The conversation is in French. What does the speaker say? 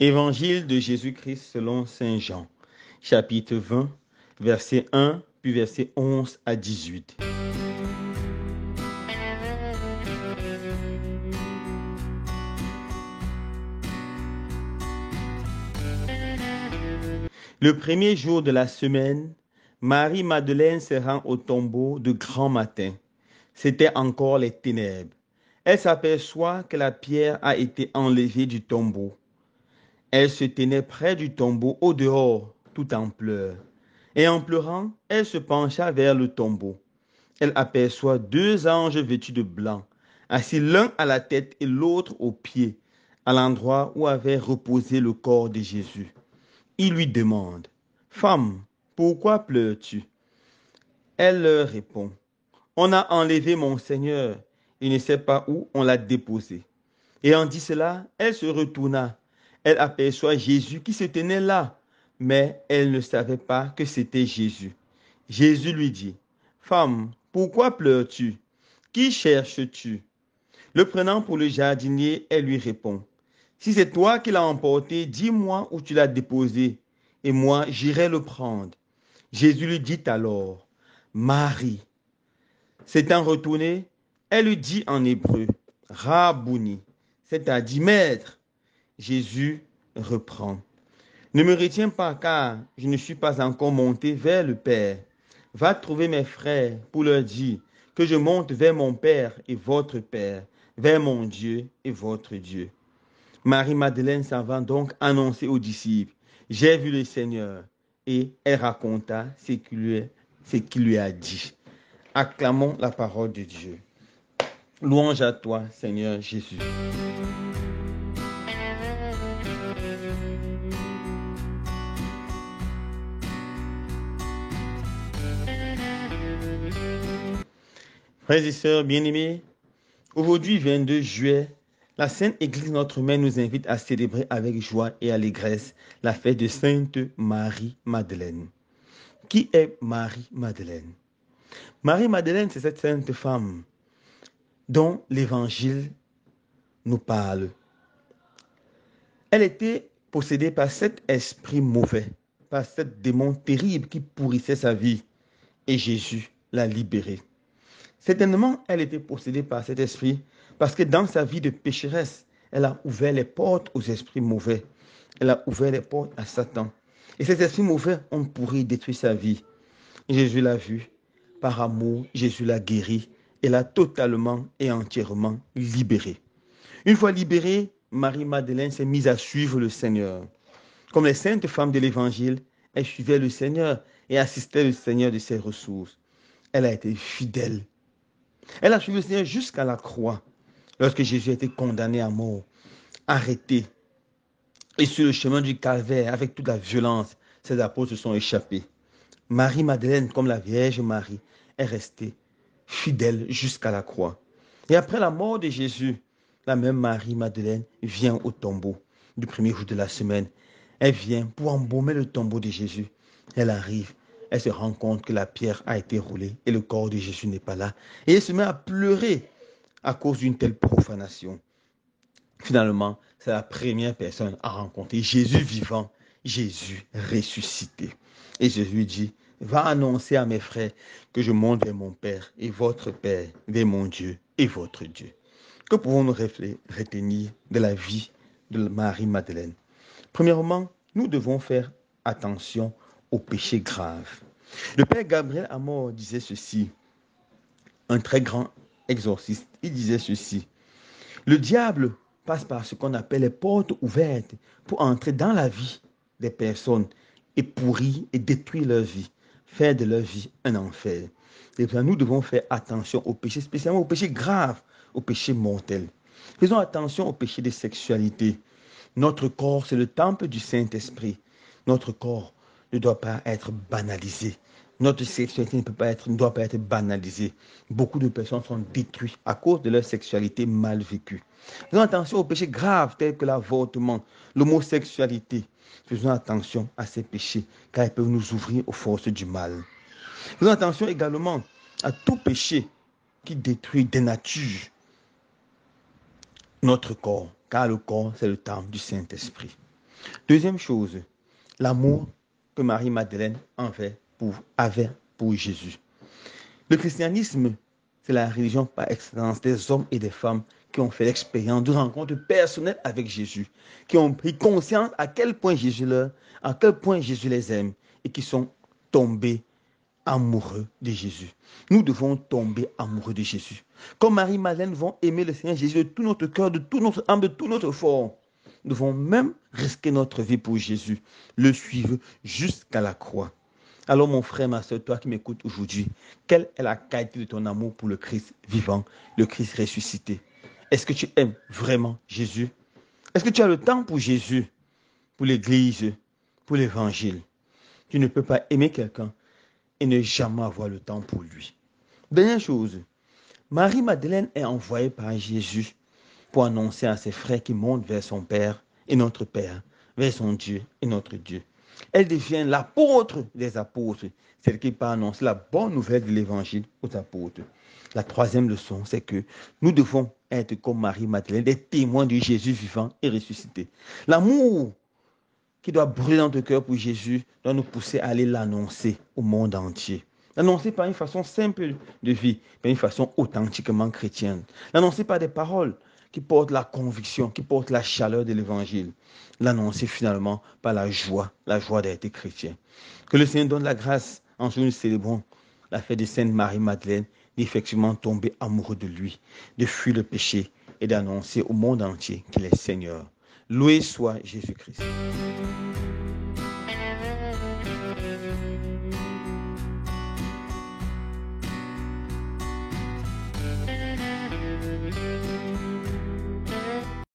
Évangile de Jésus-Christ selon Saint Jean, chapitre 20, verset 1, puis verset 11 à 18. Le premier jour de la semaine, Marie-Madeleine se rend au tombeau de grand matin. C'étaient encore les ténèbres. Elle s'aperçoit que la pierre a été enlevée du tombeau. Elle se tenait près du tombeau au dehors, tout en pleurs. Et en pleurant, elle se pencha vers le tombeau. Elle aperçoit deux anges vêtus de blanc, assis l'un à la tête et l'autre aux pieds, à l'endroit où avait reposé le corps de Jésus. Ils lui demandent, « Femme, pourquoi pleures-tu » Elle leur répond, « On a enlevé mon Seigneur, il ne sait pas où on l'a déposé. » Ayant dit cela, elle se retourna. Elle aperçoit Jésus qui se tenait là, mais elle ne savait pas que c'était Jésus. Jésus lui dit, « Femme, pourquoi pleures-tu? Qui cherches-tu » Le prenant pour le jardinier, elle lui répond, « Si c'est toi qui l'as emporté, dis-moi où tu l'as déposé, et moi j'irai le prendre. » Jésus lui dit alors, « Marie. » S'étant retournée, elle lui dit en hébreu, « Rabouni », c'est-à-dire « Maître ». Jésus reprend, « Ne me retiens pas, car je ne suis pas encore monté vers le Père. Va trouver mes frères pour leur dire que je monte vers mon Père et votre Père, vers mon Dieu et votre Dieu. » Marie-Madeleine s'en va donc annoncer aux disciples, « J'ai vu le Seigneur. » Et elle raconta ce qu'il lui a dit. Acclamons la parole de Dieu. Louange à toi, Seigneur Jésus. Frères et sœurs bien-aimés, aujourd'hui 22 juillet, la Sainte Église Notre Mère nous invite à célébrer avec joie et allégresse la fête de Sainte Marie-Madeleine. Qui est Marie-Madeleine? Marie-Madeleine, c'est cette sainte femme dont l'Évangile nous parle. Elle était possédée par cet esprit mauvais, par cet démon terrible qui pourrissait sa vie, et Jésus l'a libérée. Certainement, elle était possédée par cet esprit parce que dans sa vie de pécheresse, elle a ouvert les portes aux esprits mauvais. Elle a ouvert les portes à Satan. Et ces esprits mauvais ont pourri détruire sa vie. Jésus l'a vue. Par amour, Jésus l'a guérie et l'a totalement et entièrement libérée. Une fois libérée, Marie-Madeleine s'est mise à suivre le Seigneur. Comme les saintes femmes de l'Évangile, elle suivait le Seigneur et assistait le Seigneur de ses ressources. Elle a été fidèle. Elle a suivi le Seigneur jusqu'à la croix, lorsque Jésus a été condamné à mort, arrêté. Et sur le chemin du calvaire, avec toute la violence, ses apôtres se sont échappés. Marie-Madeleine, comme la Vierge Marie, est restée fidèle jusqu'à la croix. Et après la mort de Jésus, la même Marie-Madeleine vient au tombeau du premier jour de la semaine. Elle vient pour embaumer le tombeau de Jésus. Elle arrive. Elle se rend compte que la pierre a été roulée et le corps de Jésus n'est pas là. Et elle se met à pleurer à cause d'une telle profanation. Finalement, c'est la première personne à rencontrer Jésus vivant, Jésus ressuscité. Et Jésus lui dit, va annoncer à mes frères que je monte vers mon Père et votre Père, vers mon Dieu et votre Dieu. Que pouvons-nous retenir de la vie de Marie-Madeleine? Premièrement, nous devons faire attention aux péchés graves. Le Père Gabriel Amor disait ceci, un très grand exorciste, il disait ceci, le diable passe par ce qu'on appelle les portes ouvertes pour entrer dans la vie des personnes et pourrir et détruire leur vie, faire de leur vie un enfer. Et bien, nous devons faire attention aux péchés, spécialement aux péchés graves, aux péchés mortels. Faisons attention aux péchés de sexualité. Notre corps, c'est le temple du Saint-Esprit. Notre corps ne doit pas être banalisé. Notre sexualité ne doit pas être banalisée. Beaucoup de personnes sont détruites à cause de leur sexualité mal vécue. Faisons attention aux péchés graves tels que l'avortement, l'homosexualité. Faisons attention à ces péchés car ils peuvent nous ouvrir aux forces du mal. Faisons attention également à tout péché qui détruit, dénature notre corps, car le corps, c'est le temple du Saint-Esprit. Deuxième chose, l'amour que Marie-Madeleine avait pour Jésus. Le christianisme, c'est la religion par excellence des hommes et des femmes qui ont fait l'expérience de rencontres personnelles avec Jésus, qui ont pris conscience à quel point Jésus les aime et qui sont tombés amoureux de Jésus. Nous devons tomber amoureux de Jésus. Comme Marie-Madeleine, nous devons aimer le Seigneur Jésus de tout notre cœur, de toute notre âme, de tout notre force. Nous devons même risquer notre vie pour Jésus, le suivre jusqu'à la croix. Alors mon frère, ma soeur, toi qui m'écoutes aujourd'hui, quelle est la qualité de ton amour pour le Christ vivant, le Christ ressuscité? Est-ce que tu aimes vraiment Jésus? Est-ce que tu as le temps pour Jésus, pour l'Église, pour l'Évangile? Tu ne peux pas aimer quelqu'un et ne jamais avoir le temps pour lui. Dernière chose, Marie-Madeleine est envoyée par Jésus pour annoncer à ses frères qui montent vers son Père et notre Père, vers son Dieu et notre Dieu. Elle devient l'apôtre des apôtres, celle qui peut annoncer la bonne nouvelle de l'évangile aux apôtres. La troisième leçon, c'est que nous devons être comme Marie-Madeleine, des témoins de Jésus vivant et ressuscité. L'amour qui doit brûler dans notre cœur pour Jésus doit nous pousser à aller l'annoncer au monde entier. L'annoncer par une façon simple de vie, par une façon authentiquement chrétienne. L'annoncer par des paroles qui portent la conviction, qui portent la chaleur de l'évangile. L'annoncer finalement par la joie d'être chrétien. Que le Seigneur donne la grâce en ce que nous célébrons la fête de Sainte Marie-Madeleine, d'effectivement tomber amoureux de lui, de fuir le péché et d'annoncer au monde entier qu'il est Seigneur. Loué soit Jésus-Christ.